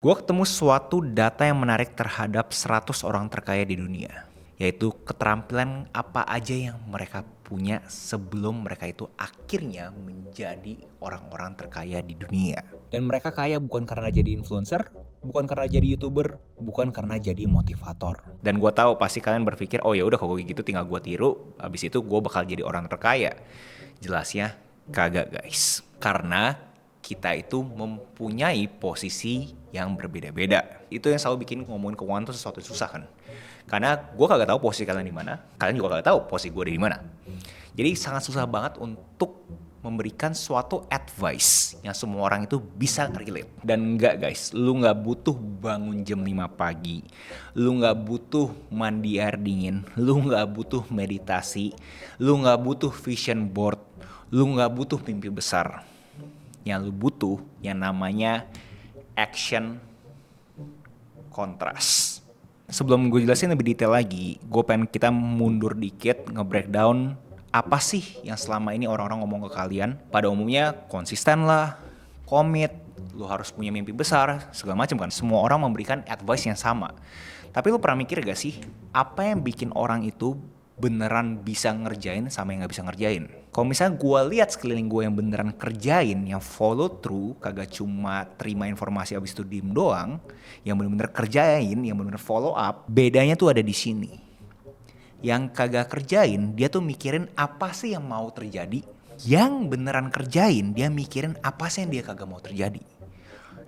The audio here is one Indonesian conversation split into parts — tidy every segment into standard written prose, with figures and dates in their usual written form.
Gue ketemu suatu data yang menarik terhadap 100 orang terkaya di dunia, yaitu keterampilan apa aja yang mereka punya sebelum mereka itu akhirnya menjadi orang-orang terkaya di dunia. Dan mereka kaya bukan karena jadi influencer, bukan karena jadi YouTuber, bukan karena jadi motivator. Dan gue tahu pasti kalian berpikir, oh ya udah kalau gitu tinggal gue tiru, habis itu gue bakal jadi orang terkaya. Jelasnya kagak guys, karena kita itu mempunyai posisi yang berbeda-beda. Itu yang selalu bikin ngomongin keuangan itu sesuatu yang susah kan. Karena gue kagak tahu posisi kalian di mana, kalian juga kagak tahu posisi gue di mana. Jadi sangat susah banget untuk memberikan suatu advice yang semua orang itu bisa relate. Dan enggak guys, lu nggak butuh bangun jam 5 pagi, lu nggak butuh mandi air dingin, lu nggak butuh meditasi, lu nggak butuh vision board, lu nggak butuh mimpi besar. Yang lu butuh yang namanya action kontras. Sebelum gue jelasin lebih detail lagi, gue pengen kita mundur dikit nge-breakdown apa sih yang selama ini orang-orang ngomong ke kalian. Pada umumnya konsisten lah, komit, lu harus punya mimpi besar, segala macam kan. Semua orang memberikan advice yang sama. Tapi lu pernah mikir gak sih, apa yang bikin orang itu beneran bisa ngerjain sama yang gak bisa ngerjain? Kalau misalnya gue lihat sekeliling gue yang beneran kerjain, yang follow through, kagak cuma terima informasi abis itu diem doang, yang bener-bener kerjain, yang bener-bener follow up, bedanya tuh ada di sini. Yang kagak kerjain, dia tuh mikirin apa sih yang mau terjadi. Yang beneran kerjain, dia mikirin apa sih yang dia kagak mau terjadi.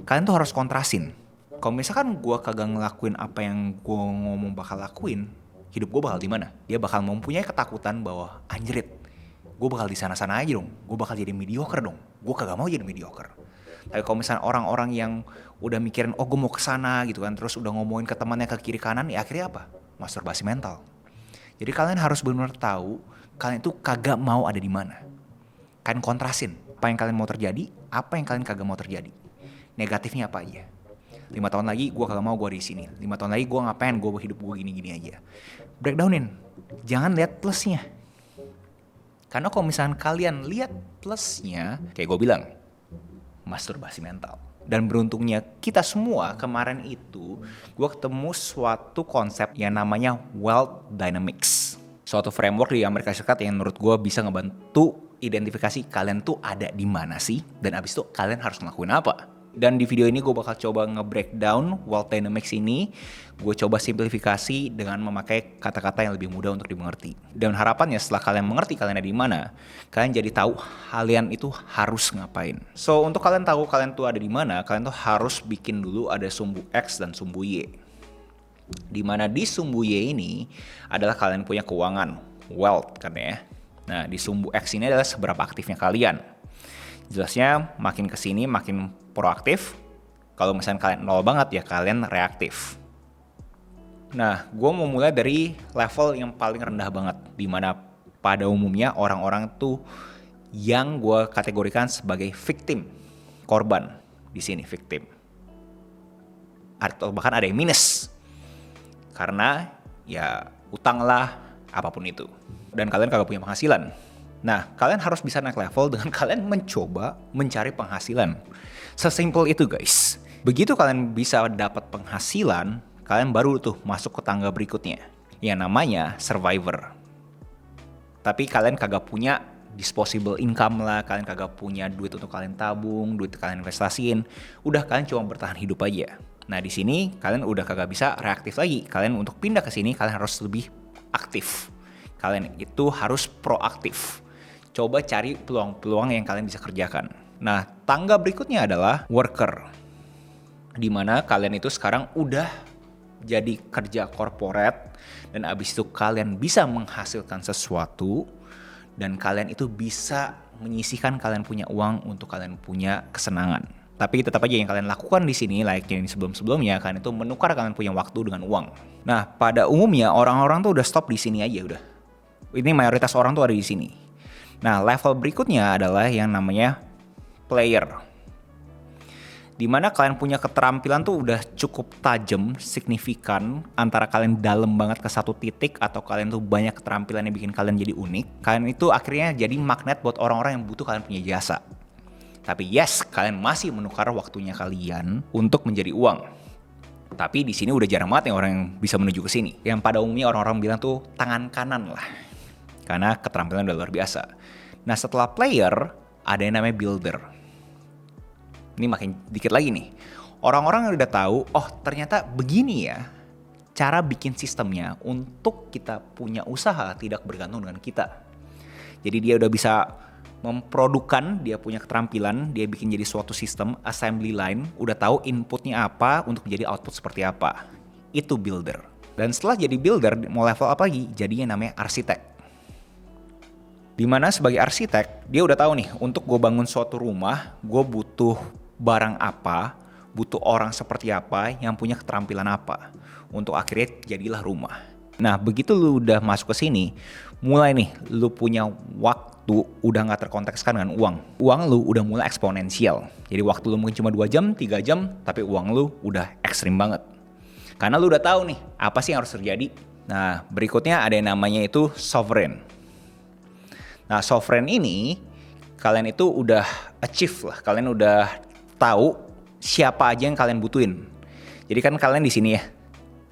Kalian tuh harus kontrasin. Kalau misalkan gue kagak ngelakuin apa yang gue ngomong bakal lakuin, hidup gue bakal di mana? Dia bakal mempunyai ketakutan bahwa anjrit, gue bakal di sana-sana aja dong, gue bakal jadi mediocre dong, gue kagak mau jadi mediocre. Tapi kalau misalnya orang-orang yang udah mikirin, oh gue mau kesana gitu kan, terus udah ngomongin ke temannya ke kiri kanan, ya akhirnya apa? Masturbasi mental. Jadi kalian harus benar-benar tahu, kalian itu kagak mau ada di mana. Kalian kontrasin, apa yang kalian mau terjadi, apa yang kalian kagak mau terjadi. Negatifnya apa aja. 5 tahun lagi gue kagak mau gue di sini. 5 tahun lagi gue ngapain, gue hidup gue gini-gini aja. Breakdownin, jangan lihat plusnya. Karena kalau misalnya kalian lihat plusnya, kayak gue bilang, masturbasi mental. Dan beruntungnya kita semua kemarin itu, gue ketemu suatu konsep yang namanya wealth dynamics. Suatu framework di Amerika Serikat yang menurut gue bisa ngebantu identifikasi kalian tuh ada di mana sih, dan abis itu kalian harus ngelakuin apa. Dan di video ini gue bakal coba nge-breakdown wealth dynamics ini. Gue coba simplifikasi dengan memakai kata-kata yang lebih mudah untuk dimengerti. Dan harapannya setelah kalian mengerti kalian ada di mana, kalian jadi tahu kalian itu harus ngapain. So untuk kalian tahu kalian tuh ada di mana, kalian tuh harus bikin dulu ada sumbu X dan sumbu Y. Dimana di sumbu Y ini adalah kalian punya keuangan, wealth kan ya. Nah di sumbu X ini adalah seberapa aktifnya kalian. Jelasnya makin kesini makin proaktif. Kalau misalnya kalian nol banget ya kalian reaktif. Nah gue mau mulai dari level yang paling rendah banget, dimana pada umumnya orang-orang tuh yang gue kategorikan sebagai victim, korban di sini victim, atau bahkan ada yang minus karena ya utang lah apapun itu, dan kalian kagak punya penghasilan. Nah, kalian harus bisa naik level dengan kalian mencoba mencari penghasilan. Sesimpel itu guys. Begitu kalian bisa dapat penghasilan, kalian baru tuh masuk ke tangga berikutnya, yang namanya survivor. Tapi kalian kagak punya disposable income lah, kalian kagak punya duit untuk kalian tabung, duit kalian investasiin. Udah kalian cuma bertahan hidup aja. Nah di sini kalian udah kagak bisa reaktif lagi. Kalian untuk pindah ke sini kalian harus lebih aktif. Kalian itu harus proaktif. Coba cari peluang-peluang yang kalian bisa kerjakan. Nah, tangga berikutnya adalah worker. Dimana kalian itu sekarang udah jadi kerja korporat, dan abis itu kalian bisa menghasilkan sesuatu, dan kalian itu bisa menyisihkan kalian punya uang untuk kalian punya kesenangan. Tapi tetap aja yang kalian lakukan di sini, like yang sebelum-sebelumnya, kalian itu menukar kalian punya waktu dengan uang. Nah, pada umumnya orang-orang tuh udah stop di sini aja udah. Ini mayoritas orang tuh ada di sini. Nah, level berikutnya adalah yang namanya player. Dimana kalian punya keterampilan tuh udah cukup tajam, signifikan, antara kalian dalam banget ke satu titik atau kalian tuh banyak keterampilan yang bikin kalian jadi unik. Kalian itu akhirnya jadi magnet buat orang-orang yang butuh kalian punya jasa. Tapi yes, kalian masih menukar waktunya kalian untuk menjadi uang. Tapi di sini udah jarang banget nih orang yang bisa menuju ke sini. Yang pada umumnya orang-orang bilang tuh tangan kanan lah. Karena keterampilan udah luar biasa. Nah setelah player, ada yang namanya builder. Ini makin dikit lagi nih. Orang-orang yang udah tahu, oh ternyata begini ya cara bikin sistemnya untuk kita punya usaha tidak bergantung dengan kita. Jadi dia udah bisa memprodukkan, dia punya keterampilan, dia bikin jadi suatu sistem, assembly line, udah tahu inputnya apa untuk menjadi output seperti apa. Itu builder. Dan setelah jadi builder, mau level up lagi, jadinya namanya arsitek. Dimana sebagai arsitek, dia udah tahu nih, untuk gue bangun suatu rumah, gue butuh barang apa, butuh orang seperti apa, yang punya keterampilan apa. Untuk akhirnya jadilah rumah. Nah begitu lu udah masuk ke sini, mulai nih lu punya waktu udah gak terkontekskan dengan uang. Uang lu udah mulai eksponensial. Jadi waktu lu mungkin cuma 2 jam, 3 jam, tapi uang lu udah ekstrim banget. Karena lu udah tahu nih apa sih yang harus terjadi. Nah berikutnya ada yang namanya itu sovereign. Nah sovereign ini kalian itu udah achieve lah. Kalian udah tahu siapa aja yang kalian butuhin. Jadi kan kalian di sini ya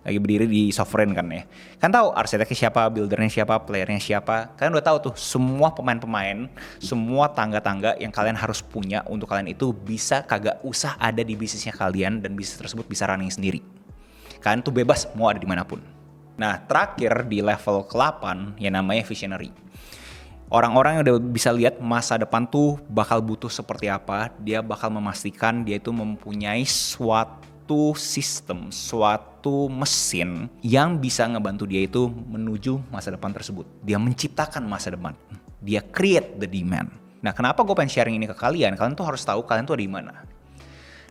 lagi berdiri di sovereign kan ya. Kan tahu arsiteknya siapa, buildernya siapa, playernya siapa. Kalian udah tahu tuh semua pemain-pemain, semua tangga-tangga yang kalian harus punya untuk kalian itu bisa kagak usah ada di bisnisnya kalian dan bisnis tersebut bisa running sendiri. Kalian tuh bebas mau ada dimanapun. Nah terakhir di level ke-8 yang namanya visionary. Orang-orang yang udah bisa lihat masa depan tuh bakal butuh seperti apa. Dia bakal memastikan dia itu mempunyai suatu sistem, suatu mesin yang bisa ngebantu dia itu menuju masa depan tersebut. Dia menciptakan masa depan. Dia create the demand. Nah, kenapa gue pengen sharing ini ke kalian? Kalian tuh harus tahu kalian tuh ada di mana.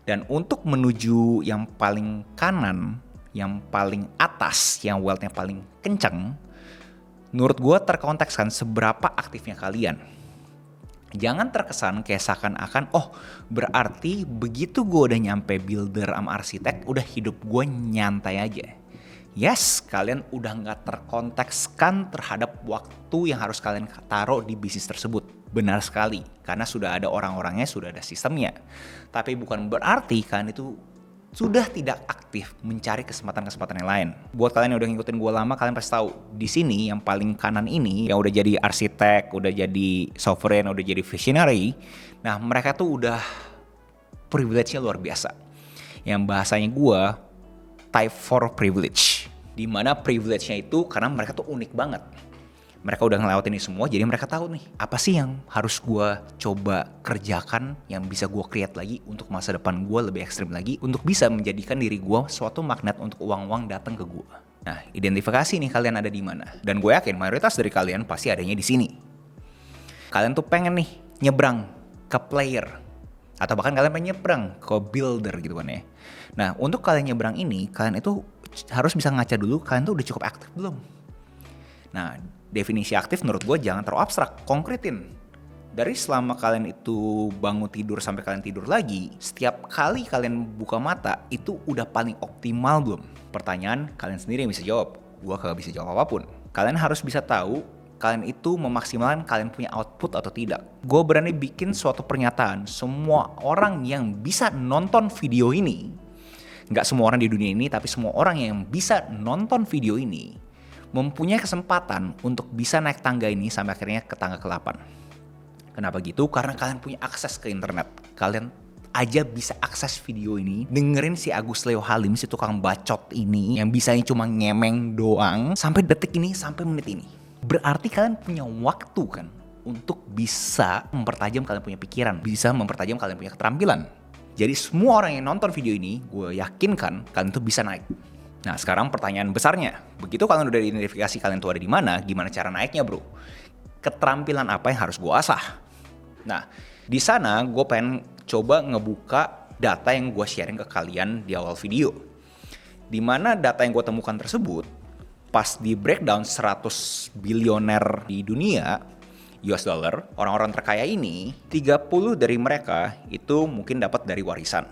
Dan untuk menuju yang paling kanan, yang paling atas, yang wealth-nya paling kencang, menurut gue terkontekskan seberapa aktifnya kalian. Jangan terkesan kayak seakan-akan, oh berarti begitu gue udah nyampe builder sama arsitek, udah hidup gue nyantai aja. Yes, kalian udah gak terkontekskan terhadap waktu yang harus kalian taruh di bisnis tersebut. Benar sekali, karena sudah ada orang-orangnya, sudah ada sistemnya. Tapi bukan berarti kalian itu sudah tidak aktif mencari kesempatan-kesempatan yang lain. Buat kalian yang udah ngikutin gue lama, kalian pasti tahu di sini yang paling kanan ini yang udah jadi arsitek, udah jadi sovereign, udah jadi visionary. Nah mereka tuh udah privilege-nya luar biasa. Yang bahasanya gue type 4 privilege. Dimana privilege-nya itu karena mereka tuh unik banget. Mereka udah ngelewatin ini semua, jadi mereka tahu nih apa sih yang harus gue coba kerjakan yang bisa gue create lagi untuk masa depan gue lebih ekstrim lagi, untuk bisa menjadikan diri gue suatu magnet untuk uang-uang datang ke gue. Nah, identifikasi nih kalian ada di mana. Dan gue yakin mayoritas dari kalian pasti adanya di sini. Kalian tuh pengen nih nyebrang ke player, atau bahkan kalian pengen nyebrang ke builder gitu kan ya. Nah, untuk kalian nyebrang ini, kalian itu harus bisa ngaca dulu kalian tuh udah cukup aktif belum. Nah, definisi aktif menurut gue jangan terlalu abstrak, konkretin. Dari selama kalian itu bangun tidur sampai kalian tidur lagi, setiap kali kalian buka mata, itu udah paling optimal belum? Pertanyaan kalian sendiri yang bisa jawab, gue kagak bisa jawab apapun. Kalian harus bisa tahu, kalian itu memaksimalkan kalian punya output atau tidak. Gue berani bikin suatu pernyataan, semua orang yang bisa nonton video ini, gak semua orang di dunia ini, tapi semua orang yang bisa nonton video ini, mempunyai kesempatan untuk bisa naik tangga ini sampai akhirnya ke tangga ke-8. Kenapa gitu? Karena kalian punya akses ke internet. Kalian aja bisa akses video ini, dengerin si Agus Leo Halim, si tukang bacot ini, yang bisanya cuma ngemeng doang, sampai detik ini, sampai menit ini. Berarti kalian punya waktu kan, untuk bisa mempertajam kalian punya pikiran, bisa mempertajam kalian punya keterampilan. Jadi semua orang yang nonton video ini, gue yakinkan kalian tuh bisa naik. Nah sekarang pertanyaan besarnya, begitu kalian udah identifikasi kalian tuh ada di mana, gimana cara naiknya bro? Keterampilan apa yang harus gue asah? Nah di sana gue pengen coba ngebuka data yang gue sharing ke kalian di awal video. Dimana data yang gue temukan tersebut, pas di breakdown 100 bilioner di dunia, US dollar, orang-orang terkaya ini, 30 dari mereka itu mungkin dapat dari warisan.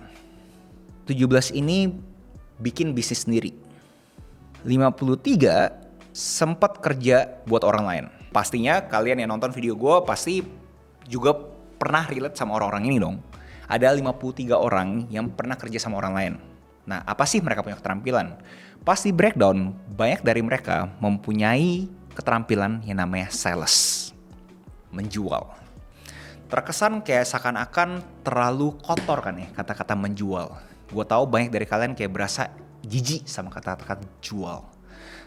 17 ini bikin bisnis sendiri. 53 sempat kerja buat orang lain. Pastinya kalian yang nonton video gue pasti juga pernah relate sama orang-orang ini dong. Ada 53 orang yang pernah kerja sama orang lain. Nah, apa sih mereka punya keterampilan? Pas di breakdown, banyak dari mereka mempunyai keterampilan yang namanya sales, menjual. Terkesan kayak seakan-akan terlalu kotor kan ya kata-kata menjual. Gue tahu banyak dari kalian kayak berasa jijik sama kata-kata jual.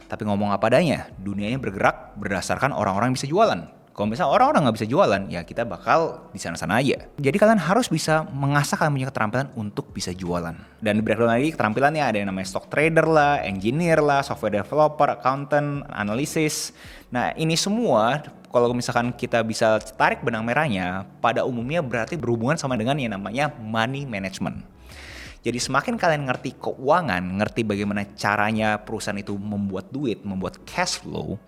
Tapi ngomong apa adanya, dunia ini bergerak berdasarkan orang-orang yang bisa jualan. Kalau misalnya orang-orang nggak bisa jualan, ya kita bakal di sana-sana aja. Jadi kalian harus bisa mengasah kalian punya keterampilan untuk bisa jualan. Dan di breakdown lagi keterampilannya ada yang namanya stock trader lah, engineer lah, software developer, accountant, analisis. Nah ini semua kalau misalkan kita bisa tarik benang merahnya, pada umumnya berarti berhubungan sama dengan yang namanya money management. Jadi semakin kalian ngerti keuangan, ngerti bagaimana caranya perusahaan itu membuat duit, membuat cash flow,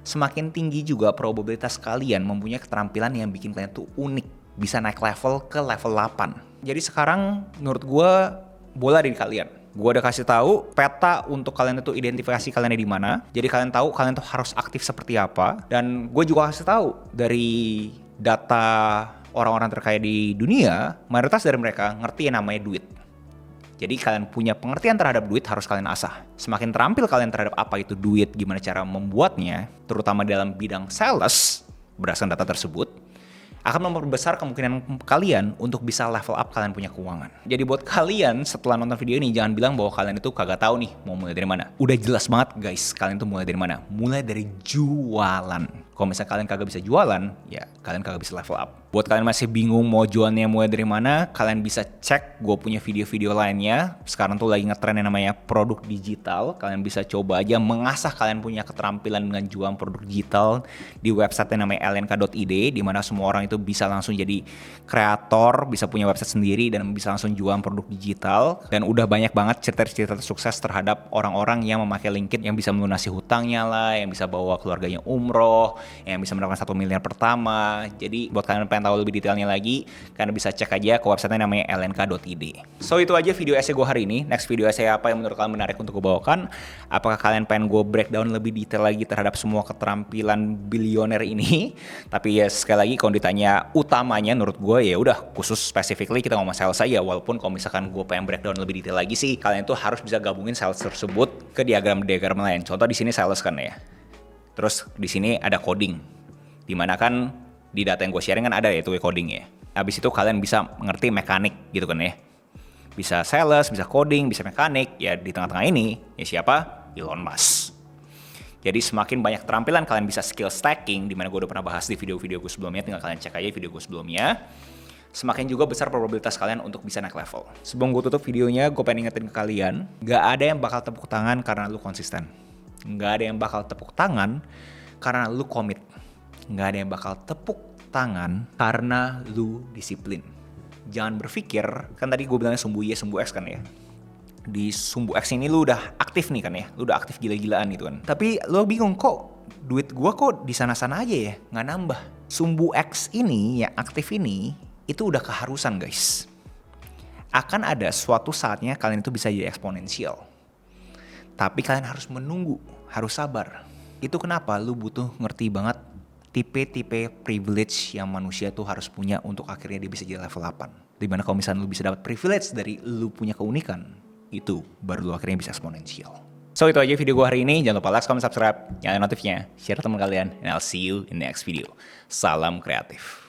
semakin tinggi juga probabilitas kalian mempunyai keterampilan yang bikin kalian tuh unik, bisa naik level ke level 8. Jadi sekarang menurut gue bola ada di kalian. Gue udah kasih tahu peta untuk kalian itu identifikasi kalian di mana. Jadi kalian tahu kalian tuh harus aktif seperti apa. Dan gue juga kasih tahu dari data orang-orang terkaya di dunia, mayoritas dari mereka ngerti yang namanya duit. Jadi kalian punya pengertian terhadap duit harus kalian asah. Semakin terampil kalian terhadap apa itu duit, gimana cara membuatnya, terutama dalam bidang sales, berdasarkan data tersebut, akan memperbesar kemungkinan kalian untuk bisa level up kalian punya keuangan. Jadi buat kalian setelah nonton video ini, jangan bilang bahwa kalian itu kagak tahu nih mau mulai dari mana. Udah jelas banget guys, kalian tuh mulai dari mana? Mulai dari jualan. Kalau misalnya kalian kagak bisa jualan, ya kalian kagak bisa level up. Buat kalian masih bingung mau jualannya mulai dari mana, kalian bisa cek gue punya video-video lainnya. Sekarang tuh lagi ngetren yang namanya produk digital. Kalian bisa coba aja mengasah kalian punya keterampilan dengan jualan produk digital di website yang namanya lnk.id, di mana semua orang itu bisa langsung jadi kreator, bisa punya website sendiri dan bisa langsung jualan produk digital. Dan udah banyak banget cerita-cerita sukses terhadap orang-orang yang memakai LinkedIn yang bisa melunasi hutangnya lah, yang bisa bawa keluarganya umroh, yang bisa mendapatkan 1 miliar pertama. Jadi buat kalian pengen tahu lebih detailnya lagi, kalian bisa cek aja ke website namanya lnk.id. So itu aja video essay gue hari ini. Next video essay apa yang menurut kalian menarik untuk gue bawakan? Apakah kalian pengen gue breakdown lebih detail lagi terhadap semua keterampilan bilioner ini? Tapi ya sekali lagi kalau ditanya utamanya menurut gue ya udah khusus specifically kita ngomong sales aja. Walaupun kalau misalkan gue pengen breakdown lebih detail lagi sih, kalian tuh harus bisa gabungin sales tersebut ke diagram-diagram lain. Contoh di sini sales kan ya. Terus di sini ada coding, dimana kan di data yang gue sharing kan ada ya itu coding ya. Habis itu kalian bisa mengerti mekanik gitu kan ya. Bisa sales, bisa coding, bisa mekanik. Ya di tengah-tengah ini ya siapa? Elon Musk. Jadi semakin banyak keterampilan kalian bisa skill stacking, dimana gue udah pernah bahas di video-video gue sebelumnya. Tinggal kalian cek aja video gue sebelumnya. Semakin juga besar probabilitas kalian untuk bisa naik level. Sebelum gue tutup videonya, gue pengen ingetin ke kalian, gak ada yang bakal tepuk tangan karena lu konsisten. Nggak ada yang bakal tepuk tangan karena lu komit. Nggak ada yang bakal tepuk tangan karena lu disiplin. Jangan berpikir, kan tadi gue bilangnya sumbu Y, sumbu X kan ya. Di sumbu X ini lu udah aktif nih kan ya. Lu udah aktif gila-gilaan gitu kan. Tapi lu bingung kok duit gue kok di sana-sana aja ya, nggak nambah. Sumbu X ini, yang aktif ini, itu udah keharusan guys. Akan ada suatu saatnya kalian itu bisa jadi eksponensial. Tapi kalian harus menunggu, harus sabar. Itu kenapa lu butuh ngerti banget tipe-tipe privilege yang manusia tuh harus punya untuk akhirnya dia bisa jadi level 8. Dimana kalau misalnya lu bisa dapat privilege dari lu punya keunikan, itu baru lu akhirnya bisa eksponensial. So itu aja video gue hari ini. Jangan lupa like, comment, subscribe, nyalain notifnya, share ke teman kalian, and I'll see you in the next video. Salam kreatif.